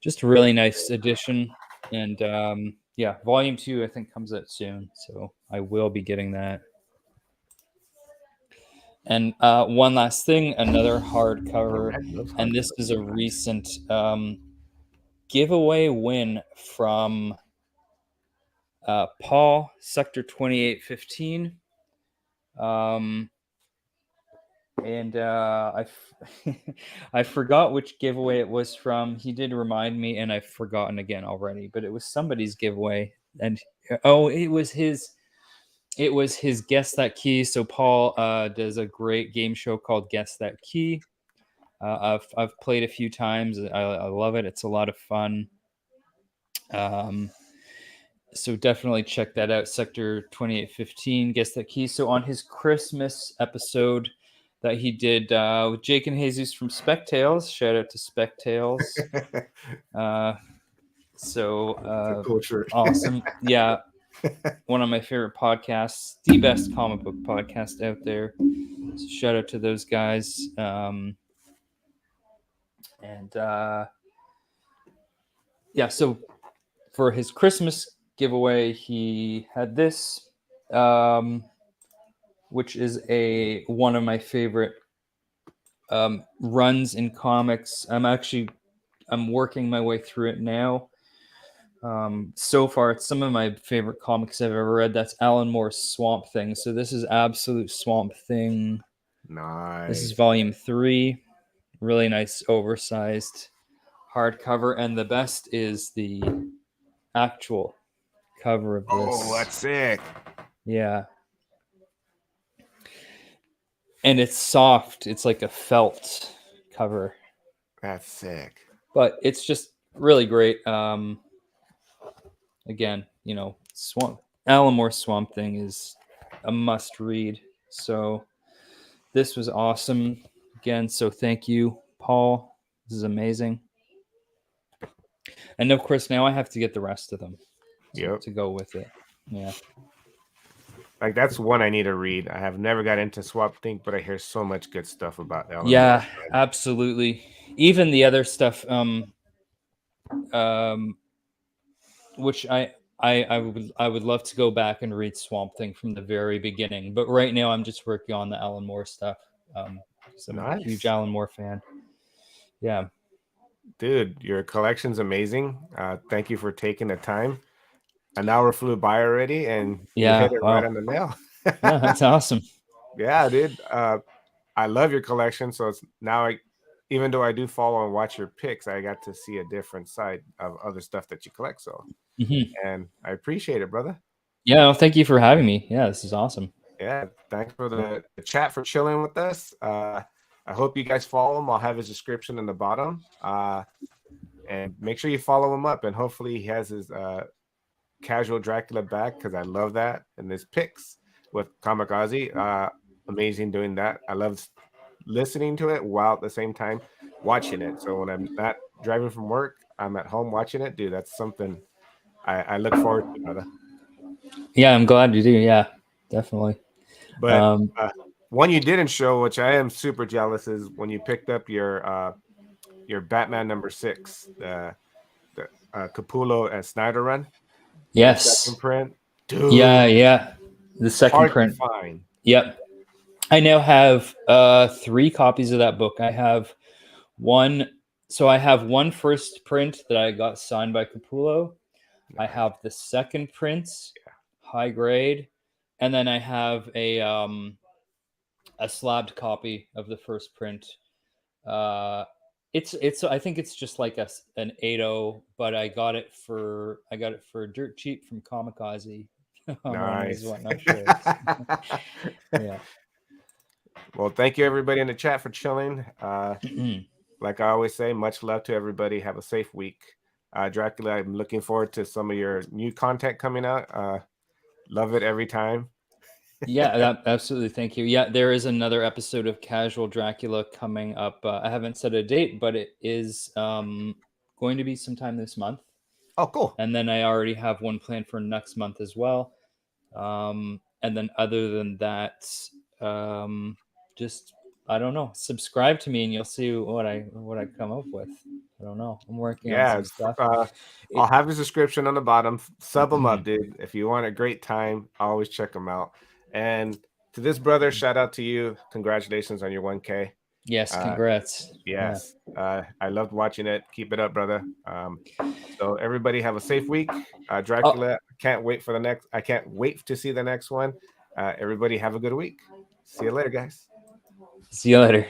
Just a really nice edition. And volume 2 I think comes out soon, so I will be getting that. And one last thing, another hardcover, and this is a recent giveaway win from Paul, Sector 2815. And I forgot which giveaway it was from. He did remind me, and I've forgotten again already. But it was somebody's giveaway, and it was his. It was his Guess That Key. So Paul does a great game show called Guess That Key. I've played a few times. I love it. It's a lot of fun. So definitely check that out. Sector 2815, Guess That Key. So on his Christmas episode that he did with Jake and Jesus from Spectales, shout out to Spectales. Awesome. Yeah. One of my favorite podcasts, the best comic book podcast out there. So shout out to those guys. So for his Christmas giveaway, he had this, which is one of my favorite runs in comics. I'm working my way through it now. So far, it's some of my favorite comics I've ever read. That's Alan Moore's Swamp Thing. So this is Absolute Swamp Thing. Nice. This is volume 3. Really nice, oversized hardcover. And the best is the actual cover of this. Oh, that's sick. Yeah. And it's soft. It's like a felt cover. That's sick. But it's just really great. Again, Alan Moore's Swamp Thing is a must read. So this was awesome. Again, so thank you, Paul. This is amazing. And of course, now I have to get the rest of them to go with it. Yeah. Like that's one I need to read. I have never got into Swamp Thing, but I hear so much good stuff about Alan Yeah, Moore. absolutely. Even the other stuff, which I would love to go back and read Swamp Thing from the very beginning. But right now I'm just working on the Alan Moore stuff. Because I'm a huge Nice. Alan Moore fan. Yeah. Dude, your collection's amazing. Thank you for taking the time. An hour flew by already, and you hit Yeah. it right Wow. on the nail. Yeah, that's awesome. Yeah, dude. I love your collection. So it's now even though I do follow and watch your picks, I got to see a different side of other stuff that you collect. So, Mhm. and I appreciate it, brother. Yeah. Well, thank you for having me. Yeah, this is awesome. Yeah, thanks for the chat for chilling with us. I hope you guys follow him. I'll have his description in the bottom. And make sure you follow him up. And hopefully he has his Casual Dracula back because I love that. And his picks with Comic Ozzy, amazing doing that. I love listening to it while at the same time watching it. So when I'm not driving from work, I'm at home watching it. Dude, that's something I look forward to, brother. Yeah, I'm glad you do. Yeah, definitely. But one you didn't show, which I am super jealous, is when you picked up your Batman #6, the Capullo and Snyder run, the second Yes. print. Yeah, Dude, yeah. The second hard to print. find. Yep. I now have 3 copies of that book. I have one. So I have one first print that I got signed by Capullo. I Nice. have the second print, Yeah. high grade, and then I have a slabbed copy of the first print. It's I think it's just like an 8.0, but I got it for dirt cheap from Kamikaze on his Nice. whatnot shirts. Yeah. Well, thank you everybody in the chat for chilling. Like I always say, much love to everybody. Have a safe week. Dracula, I'm looking forward to some of your new content coming out. Love it every time. Yeah, absolutely. Thank you. Yeah, there is another episode of Casual Dracula coming up. I haven't set a date, but it is going to be sometime this month. Oh, cool. And then I already have one planned for next month as well. And then other than that, just I don't know. Subscribe to me, and you'll see what I come up with. I don't know. I'm working on Yeah, some stuff. I'll have his description on the bottom. Sub him up, dude. If you want a great time, always check him out. And to this brother, shout out to you. Congratulations on your 1K. Yes, congrats. Yes, I loved watching it. Keep it up, brother. So everybody have a safe week. Dracula, can't wait for the next. I can't wait to see the next one. Everybody have a good week. See you later, guys. See you later.